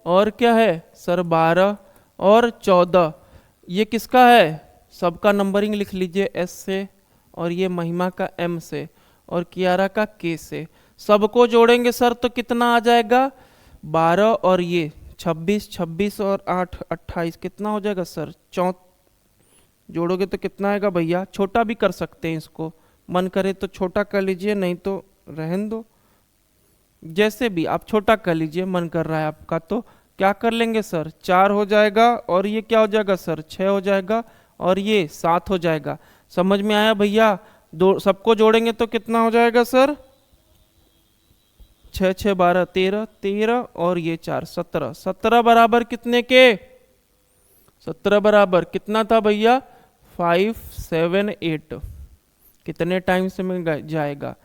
और क्या है सर 12 और 14। ये किसका है, सबका नंबरिंग लिख लीजिए एस से, और ये महिमा का एम से, और कियारा का के से। सबको जोड़ेंगे सर तो कितना आ जाएगा, 12 और ये 26, 26 और 8 28, कितना हो जाएगा सर, जोड़ोगे तो कितना आएगा भैया। छोटा भी कर सकते हैं इसको, मन करे तो छोटा कर लीजिए, नहीं तो रहन दो, जैसे भी आप छोटा कर लीजिए, मन कर रहा है आपका तो क्या कर लेंगे सर, 4 हो जाएगा, और ये क्या हो जाएगा सर 6 हो जाएगा, और ये 7 हो जाएगा। समझ में आया भैया, दो सबको जोड़ेंगे तो कितना हो जाएगा सर, 6 6 12 13 13 और ये 4 17, 17 बराबर कितने के, 17 बराबर कितना था भैया 5 7 8, कितने टाइम से मिल जाएगा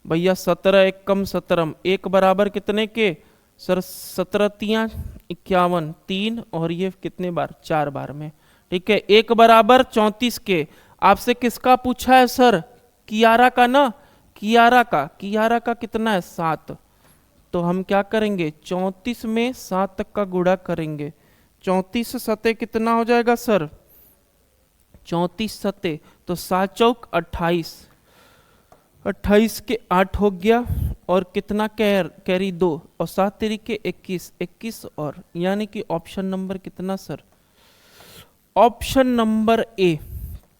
भैया, 17 एक कम 17, 1 बराबर कितने के सर, 17 तियां 51, 3 और ये कितने बार 4 बार में, ठीक है। 1 बराबर 34 के। आपसे किसका पूछा है सर, कियारा का ना, कियारा का कितना है 7, तो हम क्या करेंगे 34 में 7 का गुणा करेंगे, 34 सते कितना हो जाएगा सर, 34 सते तो 7 चौक 28, 28 के 8 हो गया, और कितना कैरी 2, और 7 तरीके 21, 21 और यानी कि ऑप्शन नंबर कितना सर, ऑप्शन नंबर ए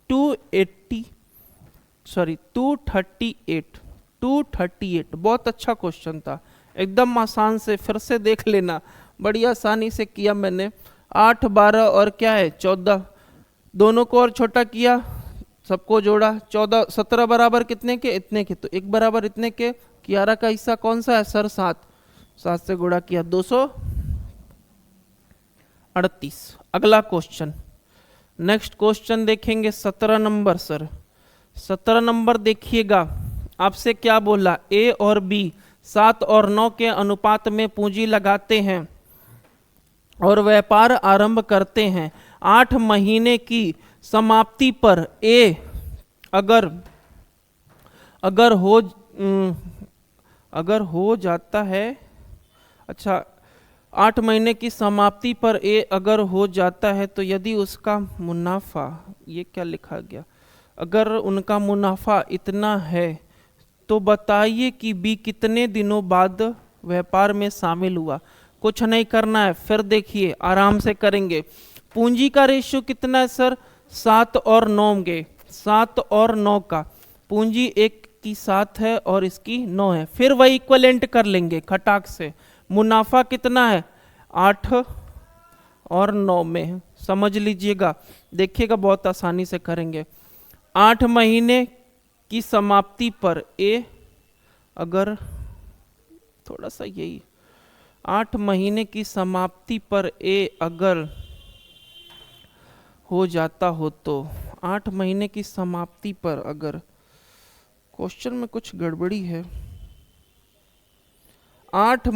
238। बहुत अच्छा क्वेश्चन था, एकदम आसान से, फिर से देख लेना, बड़ी आसानी से किया मैंने। 8 12 और क्या है 14, दोनों को और छोटा किया, सबको जोड़ा, 14 17 बराबर कितने के, इतने के, तो 1 बराबर इतने के। कियारा का हिस्सा कौन सा है सर 7, 7 से गुणा किया 238। अगला क्वेश्चन, नेक्स्ट क्वेश्चन देखेंगे 17 नंबर सर, 17 नंबर देखिएगा, आपसे क्या बोला, ए और बी 7 और 9 के अनुपात में पूंजी लगाते हैं और व्यापार आरंभ करते हैं। 8 महीने की समाप्ति पर ए अगर हो जाता है, अच्छा 8 महीने की समाप्ति पर ए अगर हो जाता है तो यदि उसका मुनाफा, ये क्या लिखा गया, अगर उनका मुनाफा इतना है तो बताइए कि बी कितने दिनों बाद व्यापार में शामिल हुआ। कुछ नहीं करना है, फिर देखिए आराम से करेंगे। पूंजी का रेशियो कितना है सर, 7 और 9 के, 7 और 9 का पूंजी एक इसकी 7 है और इसकी 9 है, फिर वही इक्वलेंट कर लेंगे खटाक से। मुनाफा कितना है, 8 और 9 में, समझ लीजिएगा, देखिएगा बहुत आसानी से करेंगे। 8 महीने की समाप्ति पर ए अगर थोड़ा सा यही 8 महीने की समाप्ति पर ए अगर हो जाता हो तो 8 महीने की समाप्ति पर अगर, क्वेश्चन में कुछ गड़बड़ी है, 8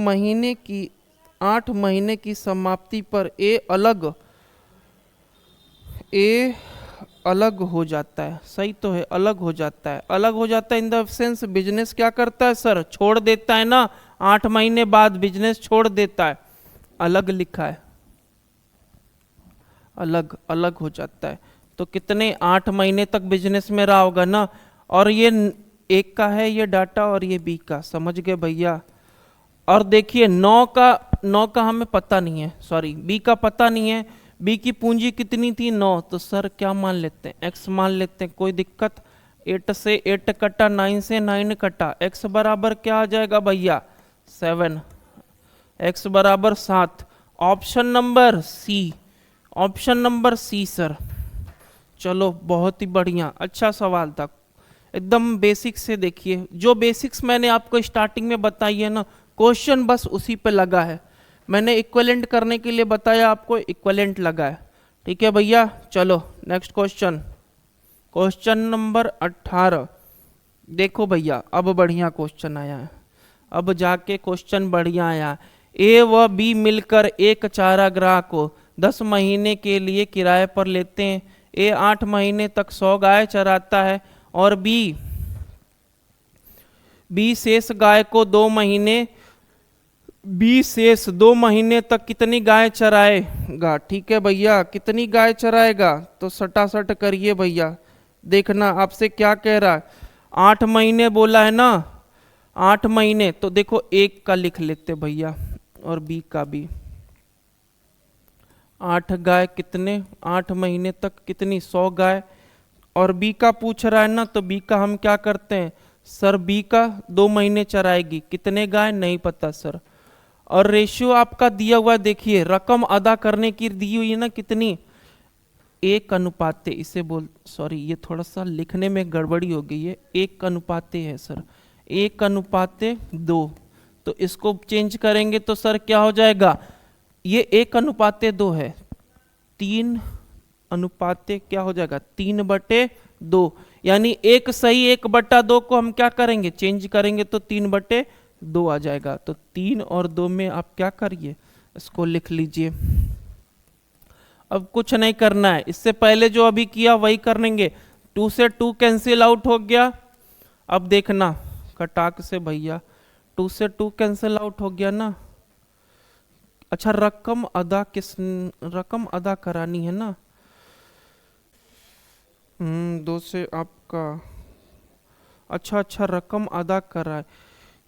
महीने की समाप्ति पर ए अलग हो जाता है, सही तो है, अलग हो जाता है, अलग हो जाता है इन द सेंस बिजनेस क्या करता है सर, छोड़ देता है ना, 8 महीने बाद बिजनेस छोड़ देता है, अलग लिखा है, अलग अलग हो जाता है। तो कितने 8 महीने तक बिजनेस में रहा होगा ना, और ये एक का है ये डाटा और ये बी का, समझ गए भैया। और देखिए 9 का हमें पता नहीं है, सॉरी बी का पता नहीं है, बी की पूंजी कितनी थी 9, तो सर क्या मान लेते हैं, एक्स मान लेते हैं, कोई दिक्कत। 8 से 8 कटा, 9 से 9 कटा, एक्स बराबर क्या आ जाएगा भैया 7, एक्स बराबर 7। Option number C, option number C sir. चलो बहुत ही बढ़िया, अच्छा सवाल था, एकदम बेसिक से देखिए, जो बेसिक्स मैंने आपको स्टार्टिंग में बताई है ना, क्वेश्चन बस उसी पे लगा है, मैंने इक्विवेलेंट करने के लिए बताया आपको, इक्विवेलेंट लगा है, ठीक है भैया। चलो नेक्स्ट क्वेश्चन, क्वेश्चन नंबर 18। देखो भैया अब बढ़िया क्वेश्चन आया है, अब जाके क्वेश्चन बढ़िया आया। ए व बी मिलकर एक चारागाह को 10 महीने के लिए किराए पर लेते हैं। ए 8 महीने तक 100 गाय चराता है और बी शेष गाय को 2 महीने तक कितनी गाय चराएगा, ठीक है भैया, कितनी गाय चराएगा, तो सटासट करिए भैया, देखना आपसे क्या कह रहा है, 8 महीने बोला है ना, 8 महीने, तो देखो एक का लिख लेते भैया और बी का भी, 8 गाय कितने, 8 महीने तक कितनी 100 गाय, और बी का पूछ रहा है ना, तो बी का हम क्या करते हैं सर, बी का 2 महीने चराएगी, कितने गाय नहीं पता सर, और रेशियो आपका दिया हुआ देखिए, रकम अदा करने की दी हुई है ना कितनी, 1:, इसे बोल, सॉरी ये थोड़ा सा लिखने में गड़बड़ी हो गई है, 1:, है सर, 1:2, तो इसको चेंज करेंगे तो सर क्या हो जाएगा, ये 1:2 है, 3 क्या हो जाएगा 3/2, यानी 1 सही 1/2 को हम क्या करेंगे चेंज करेंगे तो 3/2 आ जाएगा। तो 3 और 2 में आप क्या करिए, इसको लिख लीजिए। अब कुछ नहीं करना है, इससे पहले जो अभी किया वही करेंगे, 2 से 2 कैंसिल आउट हो गया। अब देखना कटाक से भैया, 2 से 2 कैंसिल आउट हो गया ना। अच्छा रकम अदा करानी है ना, 2 से आपका, अच्छा रकम अदा कर रहा है।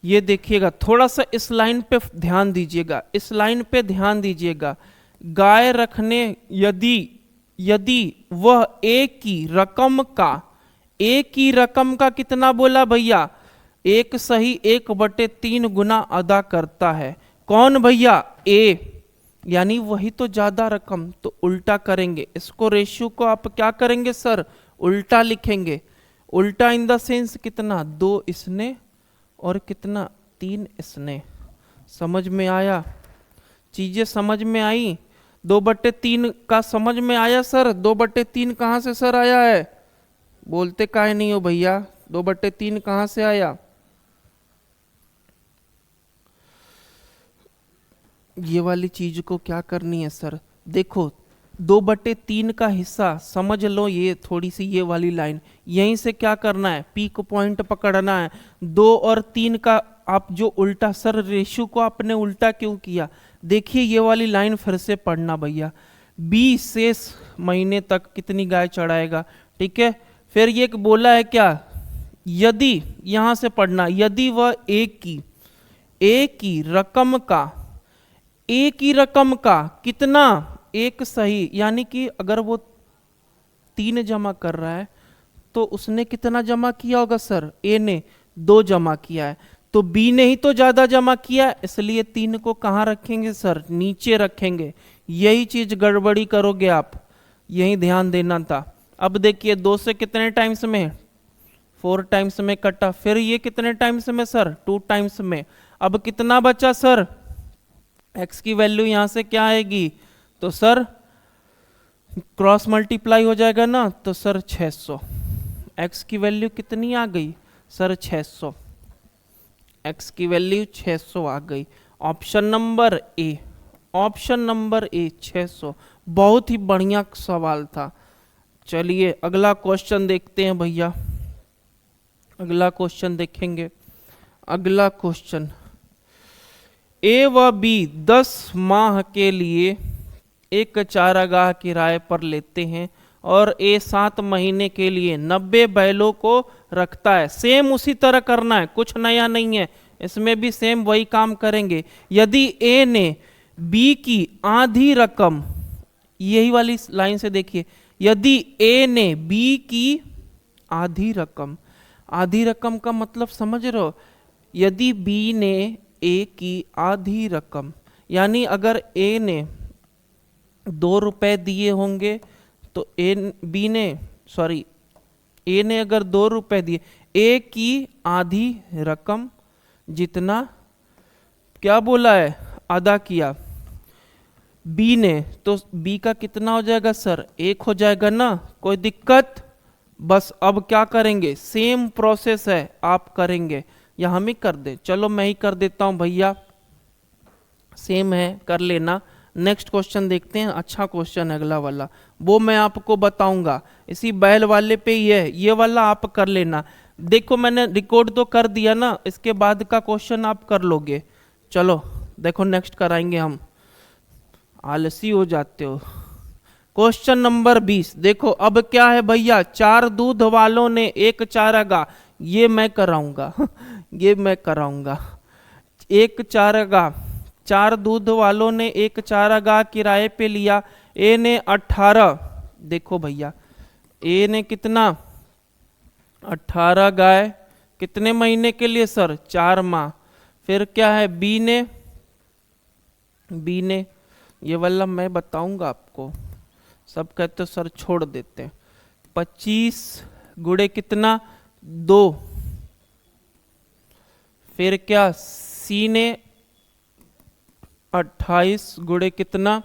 ये देखिएगा थोड़ा सा इस लाइन पे ध्यान दीजिएगा, इस लाइन पे ध्यान दीजिएगा, गाय रखने यदि वह एक की रकम का कितना बोला भैया, 1 सही 1/3 गुना अदा करता है, कौन भैया ए, यानी वही तो ज्यादा रकम, तो उल्टा करेंगे इसको, रेशियो को आप क्या करेंगे सर उल्टा लिखेंगे, उल्टा इन द सेंस कितना 2 इसने और कितना 3 इसने, समझ में आया, चीजें समझ में आई। 2/3 का समझ में आया सर, 2/3 कहाँ से सर आया है, बोलते काहे नहीं हो भैया, 2/3 कहाँ से आया, ये वाली चीज को क्या करनी है सर, देखो 2/3 का हिस्सा समझ लो, ये थोड़ी सी ये वाली लाइन, यहीं से क्या करना है पीक पॉइंट पकड़ना है, 2 और 3 का आप जो उल्टा, सर रेशियो को आपने उल्टा क्यों किया, देखिए ये वाली लाइन फिर से पढ़ना भैया, 20 शेष महीने तक कितनी गाय चढ़ाएगा, ठीक है। फिर ये बोला है क्या, यदि यहां से पढ़ना, यदि वह एक की रकम का कितना 1 सही, यानी कि अगर वो 3 जमा कर रहा है तो उसने कितना जमा किया होगा सर, ए ने 2 जमा किया है, तो बी ने ही तो ज्यादा जमा किया है, इसलिए 3 को कहाँ रखेंगे सर, नीचे रखेंगे। यही चीज गड़बड़ी करोगे आप, यही ध्यान देना था। अब देखिए 2 से कितने टाइम्स में, 4 टाइम्स में कटा, फिर ये कितने टाइम्स में सर, 2 टाइम्स में। अब कितना बचा सर, x की वैल्यू यहां से क्या आएगी, तो सर क्रॉस मल्टीप्लाई हो जाएगा ना, तो सर 600। x की वैल्यू कितनी आ गई सर, 600। x की वैल्यू 600 आ गई। Option number A, option number A 600। बहुत ही बढ़िया सवाल था। चलिए अगला क्वेश्चन देखते हैं भैया, अगला क्वेश्चन देखेंगे। अगला क्वेश्चन, ए व बी 10 माह के लिए एक चारागाह किराए पर लेते हैं और ए 7 महीने के लिए 90 बैलों को रखता है। सेम उसी तरह करना है, कुछ नया नहीं है, इसमें भी सेम वही काम करेंगे। यदि ए ने बी की आधी रकम, यही वाली लाइन से देखिए, यदि ए ने बी की आधी रकम, आधी रकम का मतलब समझ रहे हो, यदि बी ने ए की आधी रकम, यानी अगर ए ने 2 रुपए दिए होंगे तो ए ने अगर 2 रुपए दिए, ए की आधी रकम जितना क्या बोला है अदा किया बी ने, तो बी का कितना हो जाएगा सर, 1 हो जाएगा ना, कोई दिक्कत। बस अब क्या करेंगे, सेम प्रोसेस है आप करेंगे, या हम ही कर दे, चलो मैं ही कर देता हूं भैया, सेम है कर लेना। नेक्स्ट क्वेश्चन देखते हैं, अच्छा क्वेश्चन है अगला वाला, वो मैं आपको बताऊंगा, इसी बैल वाले पे ही है, ये वाला आप कर लेना। देखो मैंने रिकॉर्ड तो कर दिया ना, इसके बाद का क्वेश्चन आप कर लोगे। चलो देखो नेक्स्ट कराएंगे हम, आलसी हो जाते हो। क्वेश्चन नंबर 20 देखो, अब क्या है भैया, 4 दूध वालों ने एक चारागाह, ये मैं कराऊंगा ये मैं कराऊंगा। एक चारागाह, 4 दूध वालों ने एक चारागाह किराए पे लिया। ए ने 18, देखो भैया ए ने कितना, 18 गाय, कितने महीने के लिए सर, 4 माह। फिर क्या है बी ने, ये वाला मैं बताऊंगा आपको, सब कहते सर छोड़ देते हैं। 25 गुड़े कितना, 2। फिर क्या सी ने 28 गुड़े कितना,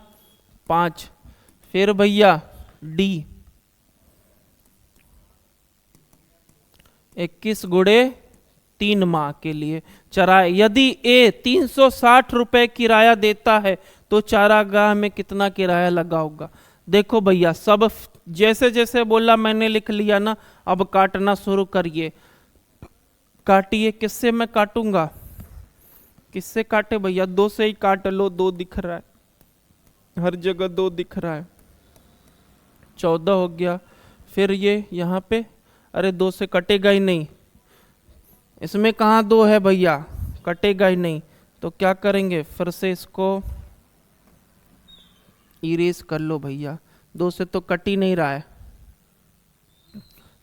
5। फिर भैया डी 21 गुड़े 3 माह के लिए चराए। यदि ए 360 रुपए किराया देता है तो चारागाह में कितना किराया लगा होगा। देखो भैया सब जैसे जैसे बोला मैंने लिख लिया ना, अब काटना शुरू करिए। काटिए, किससे मैं काटूंगा, किससे काटे भैया, 2 से ही काट लो, 2 दिख रहा है हर जगह, 2 दिख रहा है। 14 हो गया। फिर ये यहाँ पे, अरे 2 से कटेगा ही नहीं, इसमें कहाँ 2 है भैया, कटेगा ही नहीं। तो क्या करेंगे, फिर से इसको इरेज कर लो भैया, 2 से तो कट ही नहीं रहा है।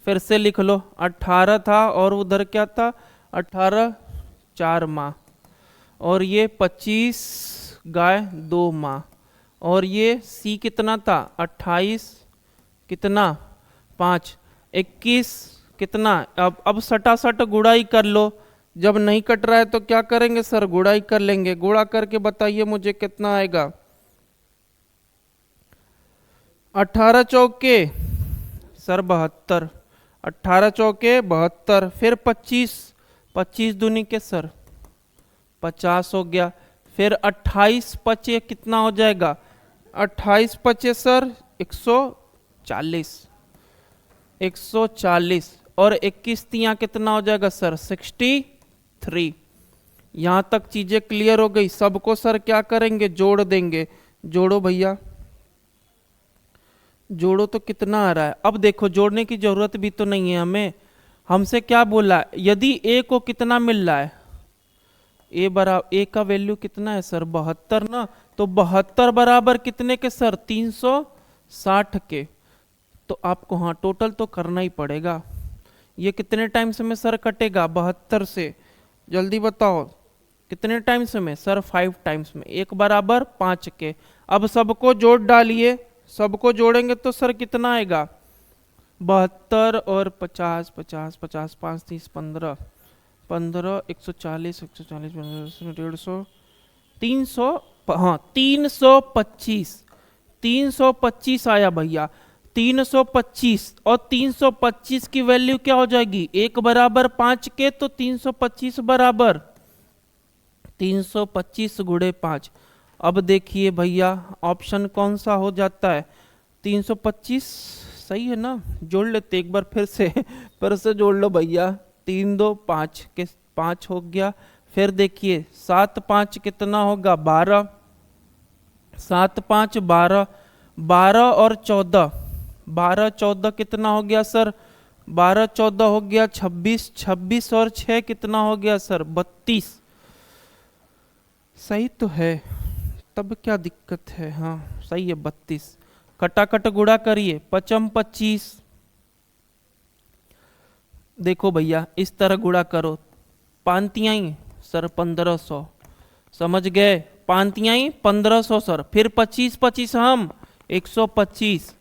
फिर से लिख लो, 18 था और उधर क्या था, 18 4 माह, और ये 25 गाय 2 माह, और ये सी कितना था, 28 कितना 5, 21 कितना। अब सटासट गुड़ाई कर लो, जब नहीं कट रहा है तो क्या करेंगे सर, गुड़ाई कर लेंगे। गुणा करके बताइए मुझे कितना आएगा। 18 चौके सर 72, 18 चौके 72। फिर 25 दूनी के सर 50 हो गया। फिर 28 पचे कितना हो जाएगा, 28 पचे सर 140, और 21 तिया कितना हो जाएगा सर 63। यहां तक चीजें क्लियर हो गई। सबको सर क्या करेंगे, जोड़ देंगे। जोड़ो भैया, जोड़ो तो कितना आ रहा है। अब देखो जोड़ने की जरूरत भी तो नहीं है हमें, हमसे क्या बोला, यदि ए को कितना मिल रहा है, ए का वैल्यू कितना है सर 72 ना, तो 72 बराबर कितने के सर 360 के। तो आपको हाँ टोटल तो करना ही पड़ेगा। ये कितने टाइम्स में सर कटेगा? 72 से। जल्दी बताओ कितने टाइम्स में सर? 5 टाइम्स में, 1 बराबर 5 के। अब सबको जोड़ डालिए, सबको जोड़ेंगे तो सर कितना आएगा? 72 और 50, 50, 50, 5, 30, 15, 15, 140, 140, 150, 300, हाँ 325, 325 आया भैया। 325 और 325 की वैल्यू क्या हो जाएगी? 1 बराबर 5 के, तो 325 बराबर 325 गुणे 5। अब देखिए भैया ऑप्शन कौन सा हो जाता है? 325 सही है ना? जोड़ लेते एक बार फिर से जोड़ लो भैया। 3 2 5 के 5 हो गया। फिर देखिए 7 5 कितना होगा? 12, 7 5 12, 12 और 14, 12 14 कितना हो गया सर? 12 14 हो गया 26, 26 और 6 कितना हो गया सर? 32। सही तो है, तब क्या दिक्कत है? हाँ सही है 32। कटाकट गुणा करिए, 5 25। देखो भैया इस तरह गुणा करो, पांतियां ही सर 1500, समझ गए? पांतियां ही 1500 सर। फिर 25 25 हम 125।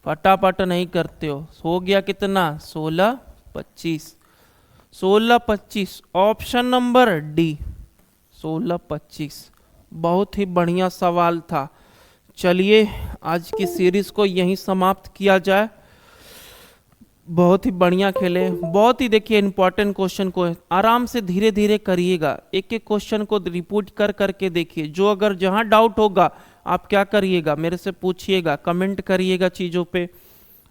फटाफट नहीं करते हो गया कितना? 16 25, 16 25, ऑप्शन नंबर डी 16 25। बहुत ही बढ़िया सवाल था। चलिए आज की सीरीज को यहीं समाप्त किया जाए। बहुत ही बढ़िया खेले, बहुत ही देखिए इंपॉर्टेंट क्वेश्चन को आराम से धीरे धीरे करिएगा। एक एक क्वेश्चन को रिपीट कर करके देखिए। जो अगर जहां डाउट होगा आप क्या करिएगा? मेरे से पूछिएगा, कमेंट करिएगा चीज़ों पे,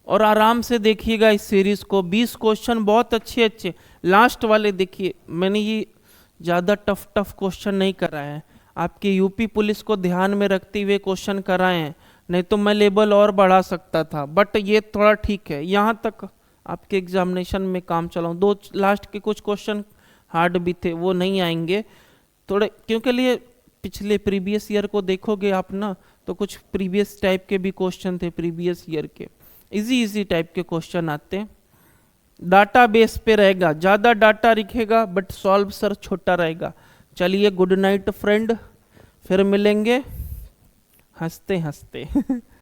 और आराम से देखिएगा इस सीरीज को। 20 क्वेश्चन बहुत अच्छे अच्छे लास्ट वाले देखिए। मैंने ये ज़्यादा टफ टफ क्वेश्चन नहीं कराए हैं, आपके यूपी पुलिस को ध्यान में रखते हुए क्वेश्चन कराए हैं। नहीं तो मैं लेवल और बढ़ा सकता था, बट ये थोड़ा ठीक है। यहाँ तक आपके एग्जामिनेशन में काम चलाऊँ। 2 लास्ट के कुछ क्वेश्चन हार्ड भी थे, वो नहीं आएंगे थोड़े, क्योंकि लिए पिछले प्रीवियस ईयर को देखोगे आप ना, तो कुछ प्रीवियस टाइप के भी क्वेश्चन थे प्रीवियस ईयर के, इजी इजी टाइप के क्वेश्चन आते हैं। डाटा बेस पे रहेगा, ज़्यादा डाटा लिखेगा बट सॉल्व सर छोटा रहेगा। चलिए गुड नाइट फ्रेंड, फिर मिलेंगे हंसते हंसते।